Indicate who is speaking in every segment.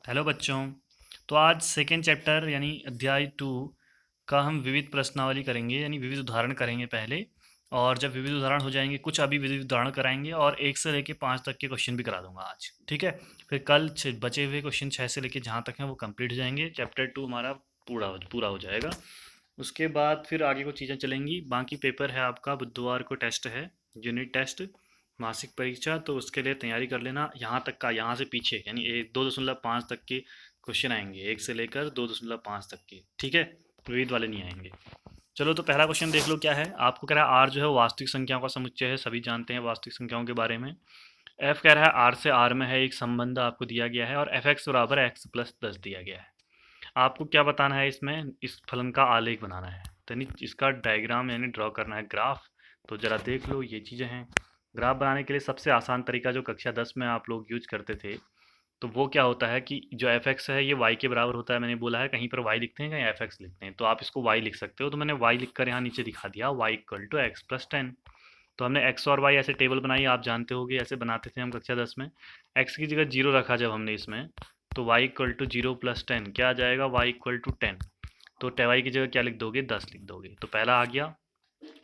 Speaker 1: Hello बच्चों। तो आज सेकेंड चैप्टर यानी अध्याय 2 का हम विविध प्रश्नावली करेंगे यानी विविध उदाहरण करेंगे पहले। और जब विविध उदाहरण हो जाएंगे कुछ अभी विविध उदाहरण कराएंगे और 1 से लेके 5 तक के क्वेश्चन भी करा दूंगा आज, ठीक है। फिर कल बचे हुए क्वेश्चन 6 से लेके जहाँ तक हैं वो कंप्लीट हो जाएंगे, चैप्टर 2 हमारा पूरा हो जाएगा। उसके बाद फिर आगे को चीज़ें चलेंगी। बाकी पेपर है आपका, बुधवार को टेस्ट है, यूनिट टेस्ट, मासिक परीक्षा। तो उसके लिए तैयारी कर लेना। यहाँ तक का, यहाँ से पीछे यानी 2.5 तक के क्वेश्चन आएंगे, 1 से लेकर 2.5 तक के, ठीक है। विविध वाले नहीं आएंगे। चलो तो पहला क्वेश्चन देख लो क्या है। आपको कह रहा है आर जो है वो वास्तविक संख्याओं का समुच्चय है, सभी जानते हैं वास्तविक संख्याओं के बारे में। एफ कह रहा है आर से आर में है एक संबंध आपको दिया गया है और एफ एक्स बराबर एक्स प्लस 10 दिया गया है। आपको क्या बताना है इसमें, इस फलन का आलेख बनाना है, तो यानी इसका डायग्राम यानी ड्रॉ करना है, ग्राफ। तो ज़रा देख लो ये चीज़ें हैं। ग्राफ बनाने के लिए सबसे आसान तरीका जो कक्षा 10 में आप लोग यूज करते थे, तो वो क्या होता है कि जो एफ एक्स है ये वाई के बराबर होता है। मैंने बोला है कहीं पर वाई लिखते हैं कहीं एफ एक्स लिखते हैं, तो आप इसको वाई लिख सकते हो। तो मैंने वाई लिख कर यहाँ नीचे दिखा दिया, y equal to x plus 10। तो हमने एक्स और वाई ऐसे टेबल बनाई, आप जानते होगे ऐसे बनाते थे हम कक्षा 10 में। एक्स की जगह 0 रखा जब हमने इसमें, तो y इक्वल टू 0 प्लस 10 क्या आ जाएगा, y इक्वल टू 10। तो y की जगह क्या लिख दोगे, 10 लिख दोगे, तो पहला आ गया।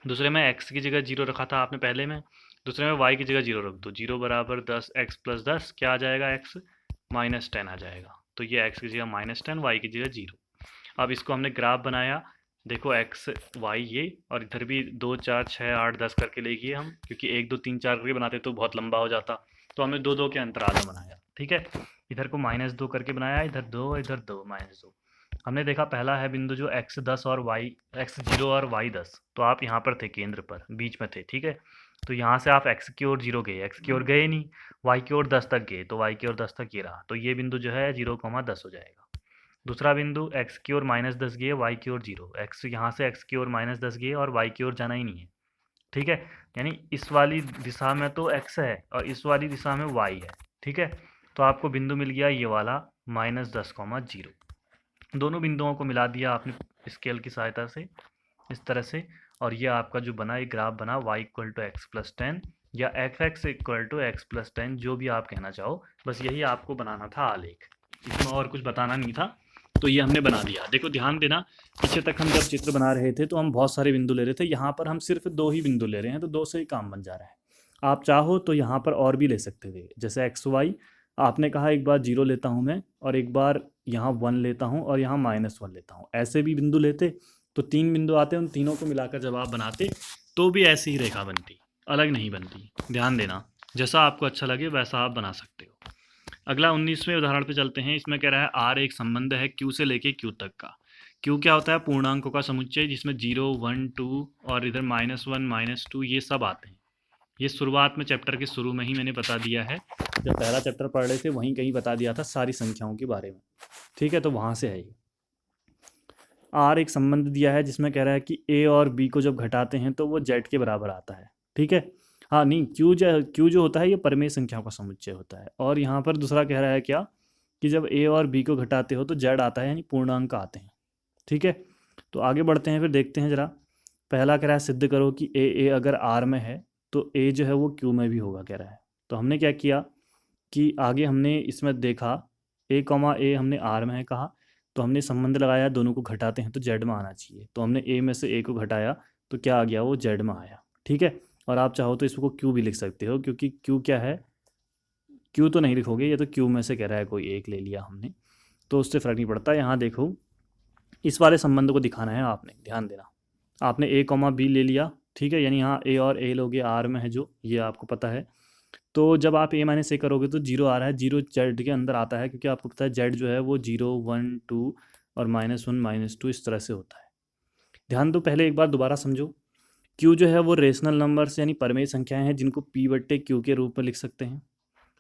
Speaker 1: दूसरे में x की जगह 0 रखा था आपने पहले में, दूसरे में y की जगह 0 रख दो, 0 बराबर 10 x प्लस 10 क्या आ जाएगा, x माइनस 10 आ जाएगा। तो ये x की जगह माइनस 10, y की जगह 0। अब इसको हमने ग्राफ बनाया, देखो एक्स वाई ये, और इधर भी 2 4 6 8 10 करके लेंगे हम, क्योंकि 1 2 3 4 करके बनाते तो बहुत लंबा हो जाता। तो हमने 2 2 के अंतराल में बनाया, ठीक है। इधर को -2 करके बनाया, इधर 2 इधर 2 -2। हमने देखा पहला है बिंदु जो एक्स 10 और वाई एक्स 0 और वाई 10, तो आप यहाँ पर थे, केंद्र पर बीच में थे, ठीक है। तो यहाँ से आप एक्स की ओर 0 गए, एक्स की ओर गए नहीं, वाई की ओर 10 तक गए, तो वाई की ओर 10 तक ये रहा, तो ये बिंदु जो है 0, 10 हो जाएगा। दूसरा बिंदु एक्स की ओर -10 गए, वाई की ओर 0, एक्स यहाँ से एक्स की ओर -10 गए और वाई की ओर जाना ही नहीं है, ठीक है। यानी इस वाली दिशा में तो एक्स है और इस वाली दिशा में वाई है, ठीक है। तो आपको बिंदु मिल गया ये वाला -10, 0। दोनों बिंदुओं को मिला दिया आपने स्केल की सहायता से इस तरह से, और ये आपका जो बना ये ग्राफ बना y equal to x plus 10 या f x equal to x plus 10, जो भी आप कहना चाहो, बस यही आपको बनाना था आलेख, इसमें और कुछ बताना नहीं था। तो ये हमने बना दिया। देखो ध्यान देना, पीछे तक हम जब चित्र बना रहे थे तो हम बहुत सारे बिंदु ले रहे थे, यहाँ पर हम सिर्फ 2 ही बिंदु ले रहे हैं, तो 2 से ही काम बन जा रहा है। आप चाहो तो यहाँ पर और भी ले सकते थे, जैसे एक्स वाई, आपने कहा एक बार 0 लेता हूँ मैं और एक बार यहाँ 1 लेता हूँ और यहाँ -1 लेता हूँ, ऐसे भी बिंदु लेते तो 3 बिंदु आते, उन तीनों को मिलाकर जब आप बनाते तो भी ऐसी ही रेखा बनती, अलग नहीं बनती। ध्यान देना, जैसा आपको अच्छा लगे वैसा आप बना सकते हो। अगला 19वें उदाहरण पे चलते हैं। इसमें कह रहा है आर एक संबंध है क्यू से लेके क्यू तक का। क्यू क्या होता है, पूर्णांकों का समुच्चय, जिसमें 0 1 2 और इधर -1 -2 ये सब आते हैं। ये शुरुआत में चैप्टर के शुरू में ही मैंने बता दिया है, जब पहला चैप्टर पढ़ रहे थे वहीं कहीं बता दिया था सारी संख्याओं के बारे में, ठीक है। तो वहाँ से है ये। आर एक संबंध दिया है जिसमें कह रहा है कि ए और बी को जब घटाते हैं तो वो जेड के बराबर आता है, ठीक है। हाँ नहीं, क्यू जो होता है ये परिमेय संख्याओं का समुच्चय होता है। और यहाँ पर दूसरा कह रहा है क्या, कि जब ए और बी को घटाते हो तो जेड आता है, यानी पूर्णांक आते हैं, ठीक है। तो आगे बढ़ते हैं, फिर देखते हैं जरा। पहला कह रहा है सिद्ध करो कि ए अगर आर में है तो ए जो है वो क्यू में भी होगा, कह रहा है। तो हमने क्या किया कि आगे हमने इसमें देखा ए हमने आर में है कहा, तो हमने संबंध लगाया दोनों को घटाते हैं तो जेड में आना चाहिए, तो हमने ए में से ए को घटाया तो क्या आ गया, वो जेड में आया, ठीक है। और आप चाहो तो इसको क्यू भी लिख सकते हो, क्योंकि क्यू क्या है, क्यू तो नहीं लिखोगे, ये तो क्यू में से कह रहा है कोई एक ले लिया हमने, तो उससे फ़र्क नहीं पड़ता। यहाँ देखो इस वाले संबंध को दिखाना है आपने, ध्यान देना। आपने a, b ले लिया, ठीक है, यानी यहाँ a और a लोगे, आर में है जो, ये आपको पता है। तो जब आप a - a करोगे तो 0 आ रहा है, 0 जेड के अंदर आता है, क्योंकि आपको पता है जेड जो है वो 0 1 2 और -1 -2 इस तरह से होता है। ध्यान दो, पहले एक बार दोबारा समझो। क्यू जो है वो रेशनल नंबर्स यानी परमेय संख्याएं हैं जिनको p/q के रूप में लिख सकते हैं,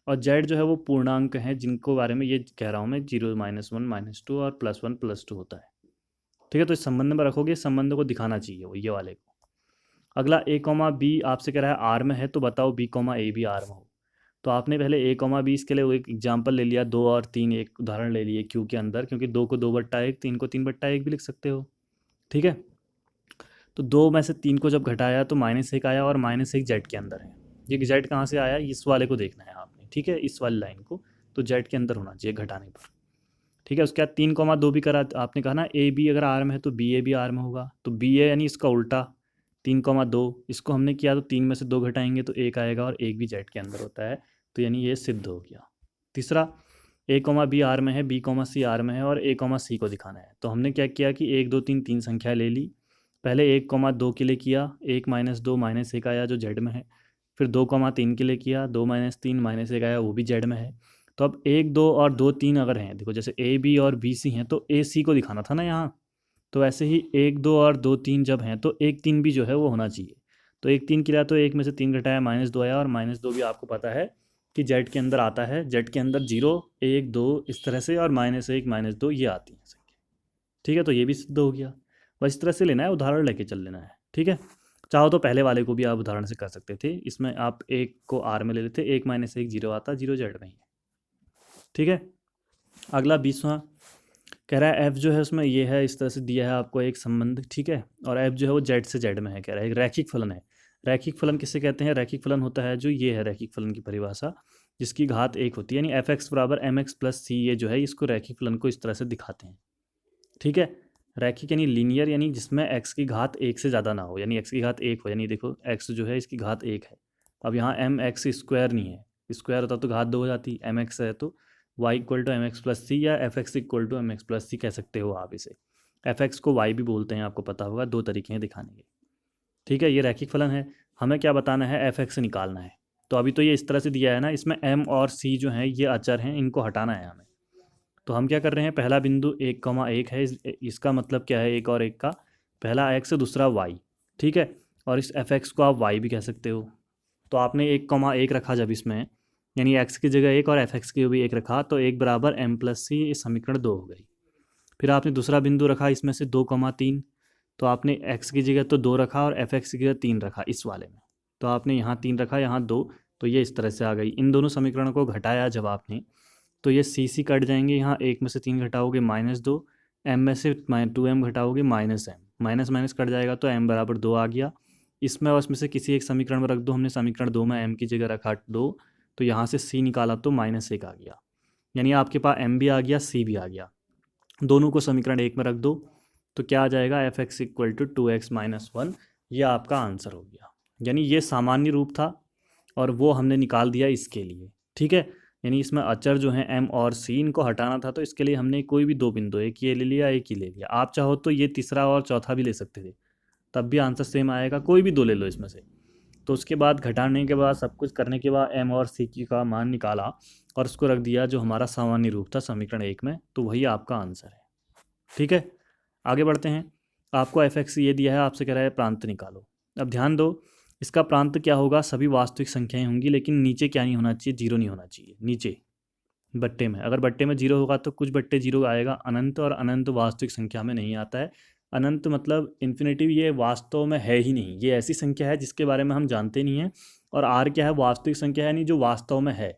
Speaker 1: और जेड जो है वो पूर्णांक हैं जिनको बारे में ये कह रहा हूँ मैं, 0 -1 -2 और +1 +2 होता है, ठीक है। तो इस संबंध में रखोगे, इस संबंध को दिखाना चाहिए वो ये वाले को। अगला a, b आपसे कह रहा है आर में है, तो बताओ b, a भी आर में हो। तो आपने पहले a, b इसके लिए वो एक एग्जाम्पल ले लिया, 2 और 3 एक उदाहरण ले लिए क्यू के अंदर, क्योंकि 2 को 2/1 3 को 3/1 भी लिख सकते हो, ठीक है। तो 2 में से 3 को जब घटाया तो -1 आया, और -1 जेड के अंदर है। ये जेड कहाँ से आया, इस वाले को देखना है आपने, ठीक है, इस वाली लाइन को, तो जेड के अंदर होना चाहिए घटाने पर। ठीक है। उसके बाद 3,2 भी करा, आपने कहा ना ए बी अगर आर में है तो बी ए भी आर में होगा, तो बी ए यानी इसका उल्टा 3,2, इसको हमने किया तो 3 में से 2 घटाएंगे तो 1 आएगा, और 1 भी जेड के अंदर होता है, तो यानी ये सिद्ध हो गया। तीसरा, ए कॉमा बी आर में है, बी कॉमा सी आर में है, और ए कॉमा सी को दिखाना है। तो हमने क्या किया कि 1 2 3 तीन संख्या ले ली। पहले 1,2 के लिए किया, 1 - 2 -1 आया जो जेड में है। फिर 2,3 के लिए किया, 2 - 3 -1 आया, वो भी जेड में है। तो अब 1 2 और 2 3 अगर हैं, देखो जैसे ए बी और बी सी हैं तो ए सी को दिखाना था ना यहाँ। तो ऐसे ही 1 2 और 2 3 जब हैं तो 1 3 भी जो है वो होना चाहिए। तो 1 3 किया तो 1 में से 3 घटाया, -2 आया, और -2 भी आपको पता है कि जेड के अंदर आता है। जेड के अंदर 0 1 2 इस तरह से, और -1 -2 ये आती हैं संख्या। ठीक है, तो ये भी सिद्ध हो गया। बस इस तरह से लेना है, उदाहरण लेके चल लेना है। ठीक है, चाहो तो पहले वाले को भी आप उदाहरण से कर सकते थे। इसमें आप 1 को आर में ले लेते, 1 - 1 0 आता, 0 जेड में ही है। ठीक है, अगला 20वां कह रहा है एफ जो है उसमें ये है, इस तरह से दिया है आपको एक संबंध। ठीक है, और एफ जो है वो जेड से जेड में है, कह रहा है एक रैखिक फलन है। रैखिक फलन किसे कहते हैं? रैखिक फलन होता है जो ये है रैखिक फलन की परिभाषा, जिसकी घात 1 होती है, यानी एफ एक्स बराबर एम एक्स प्लस सी, ये जो है इसको रैखिक फलन को इस तरह से दिखाते हैं। ठीक है, रैखिक यानी लीनियर, यानी जिसमें एक्स की घात 1 से ज़्यादा ना हो, यानी एक्स की घात 1 हो, यानी देखो एक्स जो है इसकी घात 1 है। अब यहाँ एम एक्स स्क्वायर नहीं है, स्क्वायर होता तो घात 2 हो जाती, एम एक्स है तो y equal to m x plus c, या f x equal to m x plus c कह सकते हो आप इसे। एफ एक्स को y भी बोलते हैं, आपको पता होगा, 2 तरीके हैं दिखाने के। ठीक है, ये रैखिक फलन है। हमें क्या बताना है? एफ एक्स निकालना है। तो अभी तो ये इस तरह से दिया है ना, इसमें m और c जो हैं ये अचर हैं, इनको हटाना है हमें। तो हम क्या कर रहे हैं, पहला बिंदु 1,1 है, इसका मतलब क्या है 1 और 1 का, पहला x दूसरा y। ठीक है, और इस एफ एक्स को आप y भी कह सकते हो। तो आपने 1,1 रखा जब इसमें, यानी x की जगह 1 और एफ एक्स की भी 1 रखा, तो 1 बराबर m प्लस सी, ये समीकरण 2 हो गई। फिर आपने दूसरा बिंदु रखा इसमें से 2,3, तो आपने x की जगह तो 2 रखा और एफ एक्स की जगह 3 रखा इस वाले में, तो आपने यहाँ 3 रखा, यहाँ 2, तो ये इस तरह से आ गई। इन दोनों समीकरणों को घटाया जब आपने, तो ये सी कट जाएंगे, यहाँ 1 में से 3 घटाओगे -2, m में से 2m घटाओगे -m, minus minus cut जाएगा तो m बराबर 2 आ गया। इसमें और इसमें से किसी एक समीकरण में रख दो, हमने समीकरण 2 में m की जगह रखा 2, तो यहाँ से c निकाला तो -1 आ गया, यानी आपके पास m भी आ गया, c भी आ गया। दोनों को समीकरण 1 में रख दो, तो क्या आ जाएगा, F x equal to 2x - 1, यह आपका आंसर हो गया। यानी ये सामान्य रूप था और वो हमने निकाल दिया इसके लिए। ठीक है, यानी इसमें अचर जो हैं m और c, इनको हटाना था, तो इसके लिए हमने कोई भी 2 बिंदु, एक ये ले लिया, एक ही ले लिया। आप चाहो तो ये तीसरा और चौथा भी ले सकते थे, तब भी आंसर सेम आएगा, कोई भी 2 ले लो इसमें से। तो उसके बाद घटाने के बाद, सब कुछ करने के बाद m और c की का मान निकाला और उसको रख दिया जो हमारा सामान्य रूप था समीकरण 1 में, तो वही आपका आंसर है। ठीक है, आगे बढ़ते हैं। आपको एफ एक्स ये दिया है, आपसे कह रहा है प्रांत निकालो। अब ध्यान दो, इसका प्रांत क्या होगा, सभी वास्तविक संख्याएं होंगी, लेकिन नीचे क्या नहीं होना चाहिए, 0 नहीं होना चाहिए नीचे बट्टे में। अगर बट्टे में 0 होगा तो कुछ बट्टे 0 आएगा, अनंत, और अनंत वास्तविक संख्या में नहीं आता है। अनंत मतलब इन्फिनिटिव, ये वास्तव में है ही नहीं, ये ऐसी संख्या है जिसके बारे में हम जानते नहीं हैं। और आर क्या है, वास्तविक संख्या है, नहीं जो वास्तव में है।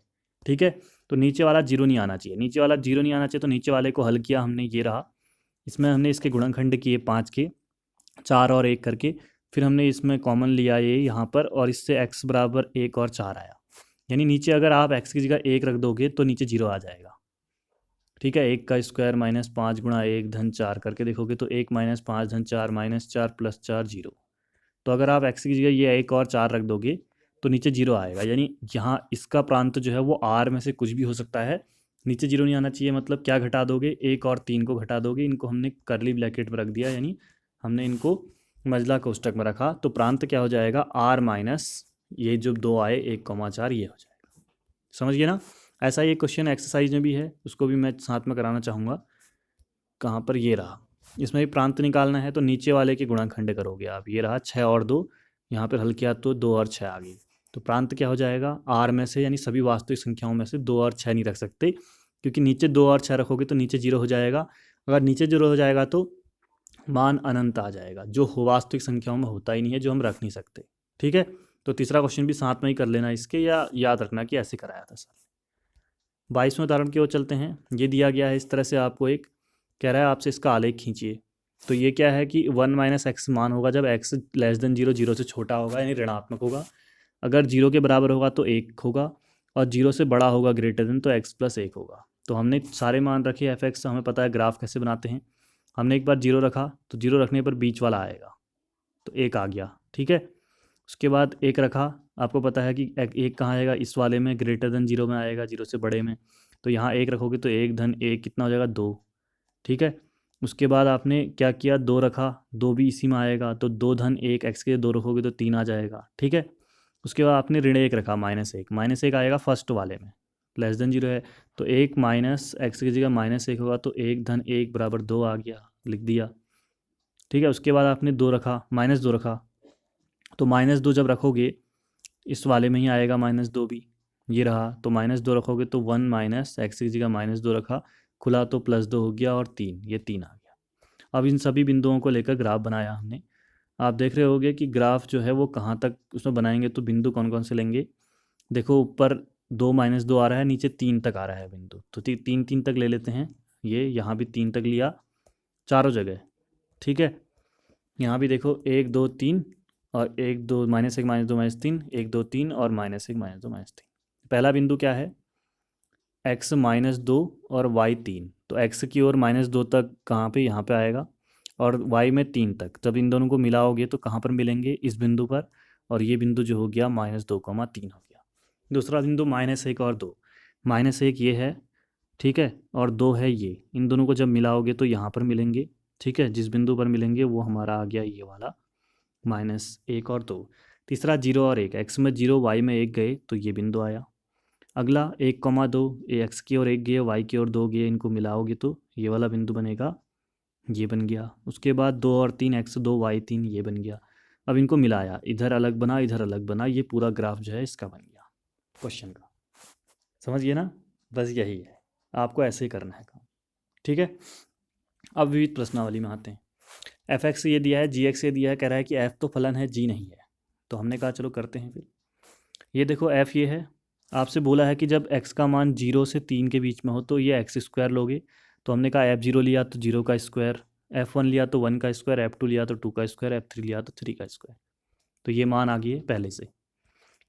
Speaker 1: ठीक है, तो नीचे वाला 0 नहीं आना चाहिए, नीचे वाला 0 नहीं आना चाहिए, तो नीचे वाले को हल किया हमने, ये रहा। इसमें हमने इसके गुणनखंड किए 5 के, 4 और 1 करके, फिर हमने इसमें कॉमन लिया ये यहाँ पर, और इससे x बराबर 1 और 4 आया। यानी नीचे अगर आप x की जगह 1 रख दोगे तो नीचे 0 आ जाएगा। ठीक है, 1 का स्क्वायर -5 गुणा 1 धन 4 करके देखोगे तो 1 - 5 धन 4 -4 + 4 0। तो अगर आप x की जगह ये 1 और 4 रख दोगे तो नीचे 0 आएगा, यानी यहाँ इसका प्रांत जो है वो r में से कुछ भी हो सकता है। नीचे 0 नहीं आना चाहिए, मतलब क्या घटा दोगे, 1 और 3 को घटा दोगे, इनको हमने करली ब्रैकेट में रख दिया, यानी हमने इनको मजला कोष्टक में रखा, तो प्रांत क्या हो जाएगा, r माइनस ये जो 2 आए 1,4, ये हो जाएगा। समझ गए ना? ऐसा ये क्वेश्चन एक्सरसाइज में भी है, उसको भी मैं साथ में कराना चाहूँगा। कहाँ पर, ये रहा, इसमें भी प्रांत निकालना है, तो नीचे वाले के गुणनखंड करोगे आप, ये रहा 6 और 2, यहाँ पर हल किया तो 2 और 6 आ गई। तो प्रांत क्या हो जाएगा, r में से, यानी सभी वास्तविक संख्याओं में से 2 और 6 नहीं रख सकते, क्योंकि नीचे 2 और 6 रखोगे तो नीचे 0 हो जाएगा। अगर नीचे 0 हो जाएगा तो मान अनंत आ जाएगा, जो वास्तविक संख्याओं में होता ही नहीं है, जो हम रख नहीं सकते। ठीक है, तो तीसरा क्वेश्चन भी साथ में ही कर लेना इसके, या याद रखना कि ऐसे कराया था सर। 22वें उदाहरण की ओर चलते हैं। ये दिया गया है इस तरह से, आपको एक कह रहा है आपसे इसका आलेख खींचिए। तो ये क्या है कि 1 - x मान होगा जब x <0, 0 से छोटा होगा, यानी ऋणात्मक होगा। अगर 0 के बराबर होगा तो 1 होगा, और 0 से बड़ा होगा ग्रेटर देन, तो x + 1 होगा। तो हमने सारे मान रखे एफ एक्स, हमें पता है ग्राफ कैसे बनाते हैं। हमने एक बार 0 रखा तो 0 रखने पर बीच वाला आएगा, तो 1 आ गया, ठीक है। उसके बाद 1 रखा, आपको पता है कि 1 कहाँ आएगा, इस वाले में ग्रेटर देन 0 में आएगा, 0 से बड़े में। तो यहाँ 1 रखोगे तो 1 धन 1 कितना हो जाएगा, 2, ठीक है। उसके बाद आपने क्या किया, 2 रखा, 2 भी इसी में आएगा, तो 2 धन 1 एक्स के 2 रखोगे तो 3 आ जाएगा, ठीक है। उसके बाद आपने ऋण 1 रखा, -1 आएगा फर्स्ट वाले में, लेस देन 0 है, तो 1 माइनस एक्स की जगह -1 होगा, तो 1 धन 1 बराबर 2 आ गया, लिख दिया, ठीक है। उसके बाद आपने 2 रखा, -2 रखा, तो -2 जब रखोगे इस वाले में ही आएगा -2 भी, ये रहा, तो -2 रखोगे तो 1 माइनस एक्स की जगह -2 रखा, खुला तो +2 हो गया, और 3, ये 3 आ गया। अब इन सभी बिंदुओं को लेकर ग्राफ बनाया हमने। आप देख रहे होगे कि ग्राफ जो है वो कहाँ तक उसमें बनाएंगे, तो बिंदु कौन कौन से लेंगे। देखो ऊपर 2 -2 आ रहा है, नीचे 3 तक आ रहा है बिंदु, तो 3 तक ले लेते हैं। ये यहाँ भी 3 तक लिया, चारों जगह, ठीक है। यहाँ भी देखो 1 2 3 और 1 2 -1 -2 -3, 1 2 3 और -1 -2 -3। पहला बिंदु क्या है, x -2 और y 3, तो x की ओर -2 तक कहाँ पे, यहाँ पे आएगा, और y में 3 तक। जब इन दोनों को मिलाओगे तो कहाँ पर मिलेंगे, इस बिंदु पर, और ये बिंदु जो हो गया -2,3 हो गया। दूसरा बिंदु -1 और 2, -1 ये है, ठीक है, और 2 है ये, इन दोनों को जब मिलाओगे तो यहाँ पर मिलेंगे, ठीक है। जिस बिंदु पर मिलेंगे वो हमारा आ गया ये वाला -1 और 2। तीसरा 0 और 1, x में 0 y में 1 गए तो ये बिंदु आया। अगला 1,2, एक्स की ओर 1 गए, वाई की ओर 2 गए, इनको मिलाओगे तो ये वाला बिंदु बनेगा, ये बन गया। उसके बाद 2 और 3, x 2 y 3, ये बन गया। अब इनको मिलाया, इधर अलग बना, इधर अलग बना, ये पूरा ग्राफ जो है इसका बन गया क्वेश्चन का। समझिए ना, बस यही है, आपको ऐसे ही करना है काम, ठीक है। अब विविध प्रश्नावली में आते हैं। एफ एक्स ये दिया है, जी एक्स ये दिया है, कह रहा है कि एफ तो फलन है, जी नहीं है। तो हमने कहा चलो करते हैं फिर। ये देखो एफ ये है, आपसे बोला है कि जब x का मान 0 से 3 के बीच में हो तो ये x² लोगे। तो हमने कहा F0 लिया तो 0 का स्क्वायर, F1 लिया तो 1 का स्क्वायर, F2 लिया तो 2 का स्क्वायर, F3 लिया तो 3 का स्क्वायर। तो ये मान आ गए पहले से।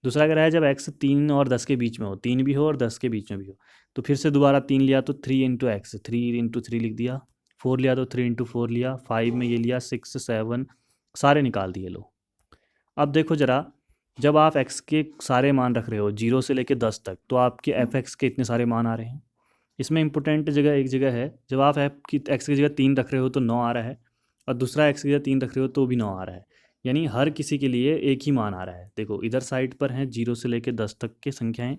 Speaker 1: दूसरा कह रहा है जब x 3 और 10 के बीच में हो, 3 भी हो और 10 के बीच में भी हो, तो फिर से दोबारा 3 लिया तो 3 इंटू एक्स, 3 इंटू 3 लिख दिया। 4 लिया तो 3 इंटू 4 लिया। 5 में ये लिया, 6 7 सारे निकाल दिए लो। अब देखो ज़रा, जब आप x के सारे मान रख रहे हो 0 से लेकर 10 तक, तो आपके एफ एक्स के इतने सारे मान आ रहे हैं। इसमें इंपॉर्टेंट जगह एक जगह है, जब आप x की जगह 3 रख रहे हो तो 9 आ रहा है, और दूसरा x की जगह 3 रख रहे हो तो भी 9 आ रहा है। यानी हर किसी के लिए एक ही मान आ रहा है। देखो इधर साइड पर हैं 0 से लेकर 10 तक के संख्याएँ,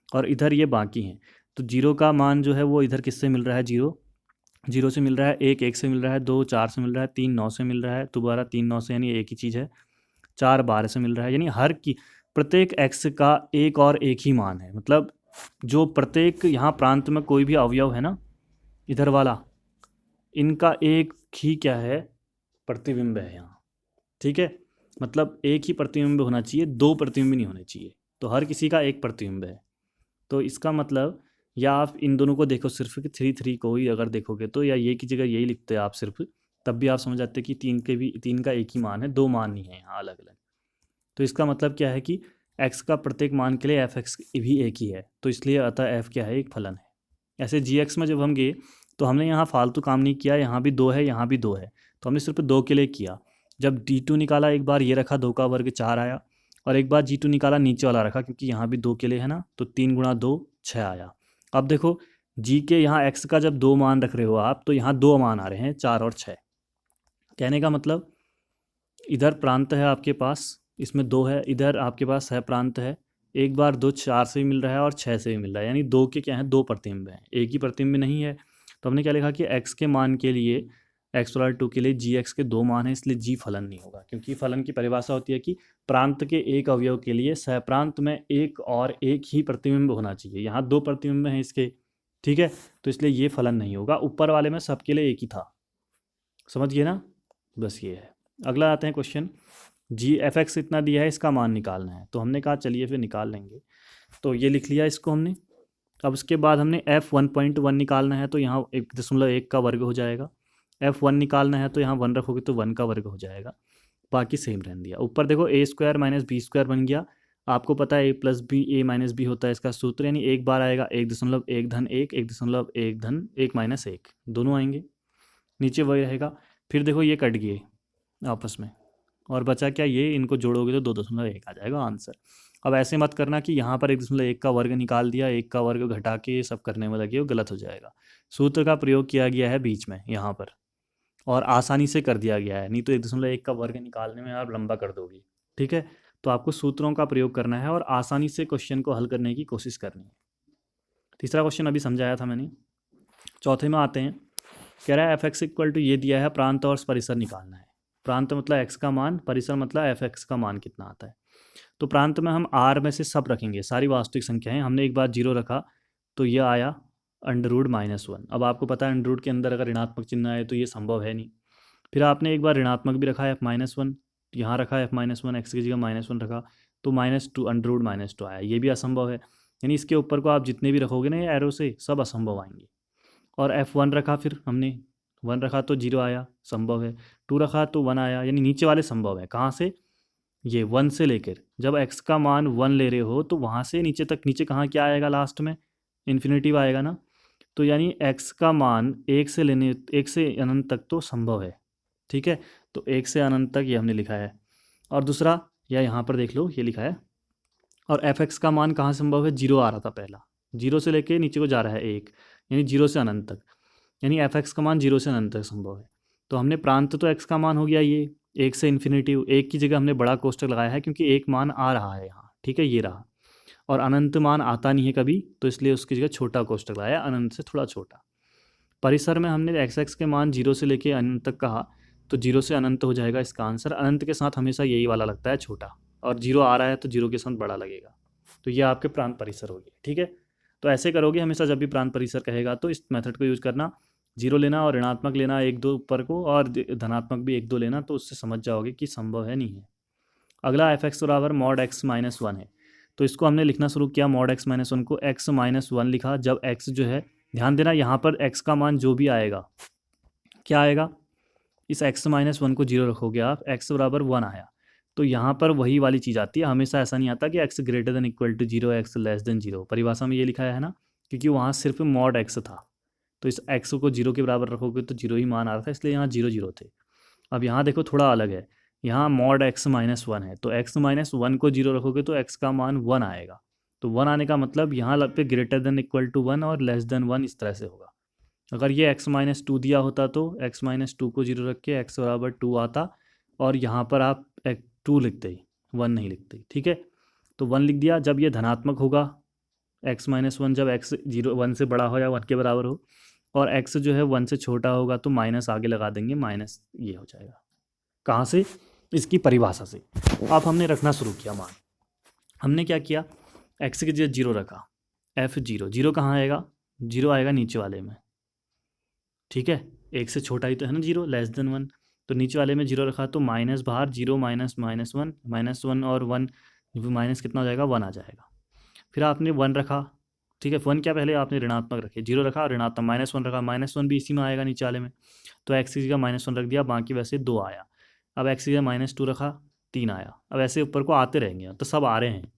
Speaker 1: और इधर ये बाकी हैं। तो 0 का मान जो है वो इधर किससे मिल रहा है, 0 से मिल रहा है, 1 से मिल रहा है, 2 4 से मिल रहा है, 3 9 से मिल रहा है, दोबारा 3 9 से, यानी एक ही चीज़ है। 4 12 से मिल रहा है, यानी हर की प्रत्येक x का एक और एक ही मान है। मतलब जो प्रत्येक यहाँ प्रांत में कोई भी अवयव है ना, इधर वाला, इनका एक ही क्या है, प्रतिबिंब है यहाँ, ठीक है। मतलब एक ही प्रतिबिंब होना चाहिए, 2 प्रतिबिंब नहीं होने चाहिए। तो हर किसी का एक प्रतिबिंब है। तो इसका मतलब, या आप इन दोनों को देखो सिर्फ कि 3 3 को ही अगर देखोगे तो, या ये की जगह यही लिखते हैं आप सिर्फ, तब भी आप समझ जाते कि 3 का एक ही मान है, 2 मान नहीं है यहाँ अलग अलग। तो इसका मतलब क्या है कि x का प्रत्येक मान के लिए एफ एक्स भी एक ही है, तो इसलिए अतः f क्या है, एक फलन है। ऐसे जी एक्स में जब हम गए तो हमने यहाँ फालतू काम नहीं किया, यहाँ भी 2 है, यहाँ भी 2 है, तो हमने सिर्फ 2 के लिए किया। जब d2 निकाला, एक बार ये रखा 2 का वर्ग 4 आया, और एक बार g2 निकाला नीचे वाला रखा, क्योंकि यहाँ भी 2 के लिए है ना, तो 3 गुणा 2 6 आया। अब देखो g के यहाँ x का जब 2 मान रख रहे हो आप, तो यहाँ 2 मान आ रहे हैं, 4 और 6। कहने का मतलब इधर प्रांत है आपके पास, इसमें 2 है, इधर आपके पास है प्रांत है, एक बार 2 4 से भी मिल रहा है और 6 से भी मिल रहा है, यानी 2 के क्या है, 2 प्रतिबिंब हैं, एक ही प्रतिबिंब नहीं है। तो हमने क्या लिखा कि x के मान के लिए, x2 के लिए g के 2 मान है, इसलिए g फलन नहीं होगा। क्योंकि फलन की परिभाषा होती है कि प्रांत के एक अवयव के लिए सहप्रांत में एक और एक ही प्रतिबिंब होना चाहिए। यहाँ 2 प्रतिबिंब हैं इसके, ठीक है, तो इसलिए ये फलन नहीं होगा। ऊपर वाले में सबके लिए एक ही था, समझ गए ना, बस ये है। अगला आते हैं क्वेश्चन, जी एफ एक्स इतना दिया है, इसका मान निकालना है। तो हमने कहा चलिए फिर निकाल लेंगे, तो ये लिख लिया इसको हमने। अब उसके बाद हमने f1.1 निकालना है, तो यहाँ 1.1 का वर्ग हो जाएगा। f1 निकालना है तो यहाँ 1 रखोगे तो 1 का वर्ग हो जाएगा, बाकी सेम रहने दिया। ऊपर देखो a² - b² बन गया। आपको पता है a+b होता है इसका सूत्र, यानी एक बार आएगा 1.1 धन 1, 1.1 धन 1 - 1 दोनों आएंगे, नीचे वही रहेगा। फिर देखो ये कट गए आपस में और बचा क्या, ये इनको जोड़ोगे तो 2.1 आ जाएगा आंसर। अब ऐसे मत करना कि यहाँ पर 1.1 का वर्ग निकाल दिया, 1 का वर्ग घटा के सब करने में लगे हो, गलत हो जाएगा। सूत्र का प्रयोग किया गया है बीच में यहाँ पर और आसानी से कर दिया गया है, नहीं तो 1.1 का वर्ग निकालने में आप लंबा कर दोगे। ठीक है, तो आपको सूत्रों का प्रयोग करना है और आसानी से क्वेश्चन को हल करने की कोशिश करनी है। तीसरा क्वेश्चन अभी समझाया था मैंने। चौथे में आते हैं, कह रहा है f(x) = ये दिया है, प्रांत और परिसर निकालना है। प्रांत मतलब x का मान, परिसर मतलब f(x) का मान कितना आता है। तो प्रांत में हम r में से सब रखेंगे, सारी वास्तविक संख्याएं। हमने एक बार 0 रखा तो ये आया √-1। अब आपको पता है अंडर रूट के अंदर अगर ऋणात्मक चिन्ह आए तो ये संभव है नहीं। फिर आपने एक बार ऋणात्मक भी रखा f-1, यहाँ रखा f-1, x की जगह -1 रखा तो -2 √-2 आया, ये भी असंभव है। यानी इसके ऊपर को आप जितने भी रखोगे ना ये एरो से, सब असंभव आएंगे। और f1 रखा, फिर हमने 1 रखा तो 0 आया, संभव है। 2 रखा तो 1 आया, यानी नीचे वाले संभव है। कहाँ से, ये 1 से लेकर, जब x का मान 1 ले रहे हो तो वहाँ से नीचे तक, नीचे कहाँ क्या आएगा, लास्ट में इन्फिनिटिव आएगा ना। तो यानी x का मान 1 से अनंत तक तो संभव है। ठीक है, तो 1 से अनंत तक ये हमने लिखा है। और दूसरा, या यहाँ पर देख लो, ये लिखा है। और f(x) का मान कहाँ संभव है, 0 आ रहा था पहला, 0 से लेके नीचे को जा रहा है 1, यानी 0 से अनंत तक, यानी f(x) का मान 0 से अनंत तक संभव है। तो हमने प्रांत तो x का मान हो गया ये 1 से इन्फिनिटिव, 1 की जगह हमने बड़ा कोष्टक लगाया है क्योंकि एक मान आ रहा है यहाँ। ठीक है, ये रहा, और अनंत मान आता नहीं है कभी, तो इसलिए उसकी जगह छोटा कोष्टक लगाया, अनंत से थोड़ा छोटा। परिसर में हमने x(x) के मान 0 से लेके अनंत तक कहा, तो 0 से अनंत हो जाएगा इसका आंसर। अनंत के साथ हमेशा यही वाला लगता है छोटा, और 0 आ रहा है तो 0 के साथ बड़ा लगेगा। तो ये आपके प्रांत परिसर हो गए। ठीक है, तो ऐसे करोगे हमेशा, जब भी प्रांत परिसर कहेगा तो इस मेथड को यूज करना। 0 लेना और ऋणात्मक लेना 1-2 ऊपर को, और धनात्मक भी 1-2 लेना, तो उससे समझ जाओगे कि संभव है नहीं है। अगला f(x) = mod x - 1 है। तो इसको हमने लिखना शुरू किया, mod x - 1 को x - 1 लिखा। जब x जो है, ध्यान देना यहाँ पर x का मान जो भी आएगा, क्या आएगा, इस x - 1 को 0 रखोगे आप, x = 1 आया, तो यहाँ पर वही वाली चीज़ आती है। हमेशा ऐसा नहीं आता कि x > = 0, x < 0। परिभाषा में ये लिखा है ना, क्योंकि वहाँ सिर्फ mod x था, तो इस x को 0 के बराबर रखोगे तो 0 ही मान आ रहा था, इसलिए यहाँ 0 0 थे। अब यहाँ देखो थोड़ा अलग है, यहाँ mod x - 1 है, तो x - 1 को 0 रखोगे तो x का मान 1 आएगा। तो 1 आने का मतलब यहाँ पे < 1 और <<1 इस तरह से होगा। अगर ये x - 2 दिया होता तो x - 2 को 0 रख के x = 2 आता, और यहाँ पर आप 2 लिखते ही, 1 नहीं लिखते। ठीक है, तो 1 लिख दिया। जब ये धनात्मक होगा x - 1, जब x 1 से बड़ा हो या 1 के बराबर हो, और x जो है 1 से छोटा होगा तो माइनस आगे लगा देंगे, माइनस ये हो जाएगा। कहाँ से, इसकी परिभाषा से। अब हमने रखना शुरू किया मान। हमने क्या किया, x की जगह 0 रखा, f0, 0 कहाँ आएगा, 0 आएगा नीचे वाले में। ठीक है, 1 से छोटा ही तो है ना 0, << 1, तो नीचे वाले में 0 रखा तो माइनस बाहर, 0 -1 और 1 माइनस कितना हो जाएगा, 1 आ जाएगा। फिर आपने 1 रखा, ठीक है, 1 क्या, पहले आपने ऋणात्मक रखे, 0 रखा और ऋणात्मक, -1 रखा, -1 भी इसी में आएगा नीचे वाले में, तो x की जगह -1 रख दिया, बाकी वैसे 2 आया। अब x की जगह -2 रखा, 3 आया। अब ऐसे ऊपर को आते रहेंगे, तो सब आ रहे हैं।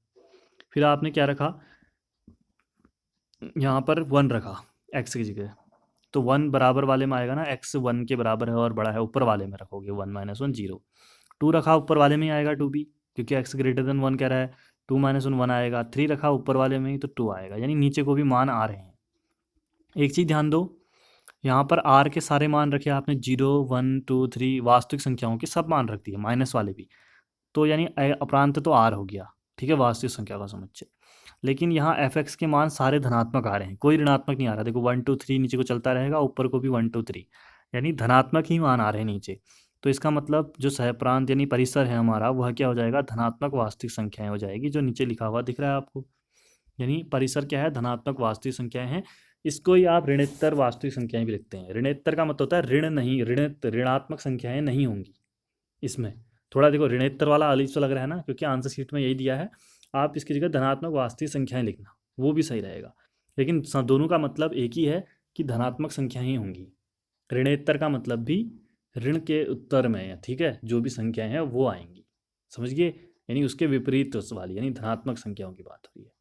Speaker 1: फिर आपने क्या रखा, यहाँ पर 1 रखा x की जगह, तो 1 बराबर वाले में आएगा ना, x 1 के बराबर है और बड़ा है, ऊपर वाले में रखोगे 1 - 1 0। 2 रखा, ऊपर वाले में ही आएगा 2 भी, क्योंकि x <> 1 कह रहा है, 2 - 1 आएगा। 3 रखा ऊपर वाले में ही, तो 2 आएगा, यानी नीचे को भी मान आ रहे हैं। एक चीज़ ध्यान दो, यहाँ पर r के सारे मान रखे आपने, 0 1 2 3 वास्तविक संख्याओं के सब मान रख दिए, माइनस वाले भी, तो यानी अप्रांत तो r हो गया। ठीक है, वास्तविक संख्या का समुच्चय। लेकिन यहाँ f(x) के मान सारे धनात्मक आ रहे हैं, कोई ऋणात्मक नहीं आ रहा। देखो 1 2 3 नीचे को चलता रहेगा, ऊपर को भी 1 2 3, यानी धनात्मक ही मान आ रहे हैं नीचे। तो इसका मतलब जो सहप्रांत यानी परिसर है हमारा, वह क्या हो जाएगा, धनात्मक वास्तविक संख्याएं हो जाएगी, जो नीचे लिखा हुआ दिख रहा है आपको। यानी परिसर क्या है, धनात्मक वास्तविक संख्याएं हैं। इसको ही आप ऋणोत्तर वास्तविक संख्याएं भी लिखते हैं। ऋणोत्तर का मतलब होता है ऋण नहीं, ऋणात्मक संख्याएं नहीं होंगी इसमें। थोड़ा देखो ऋणोत्तर वाला अलीफ सा लग रहा है ना, क्योंकि आंसर शीट में यही दिया है। आप इसकी जगह धनात्मक वास्तविक संख्याएं लिखना, वो भी सही रहेगा। लेकिन दोनों का मतलब एक ही है कि धनात्मक संख्याएं ही होंगी। ऋणोत्तर का मतलब भी ऋण के उत्तर में, ठीक है, जो भी संख्याएं हैं वो आएंगी। समझ गए, यानी उसके विपरीत उस वाली, यानी धनात्मक संख्याओं की बात हो रही है।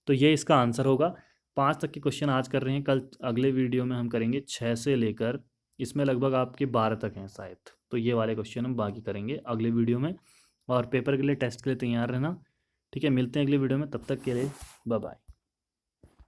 Speaker 1: तो ये इसका आंसर होगा। 5 तक के क्वेश्चन आज कर रहे हैं, कल अगले वीडियो में हम करेंगे 6 से लेकर, इसमें लगभग आपके 12 तक हैं शायद। तो ये वाले क्वेश्चन हम बाकी करेंगे अगले वीडियो में, और पेपर के लिए, टेस्ट के लिए तैयार रहना। ठीक है, मिलते हैं अगले वीडियो में, तब तक के लिए बाय बाय।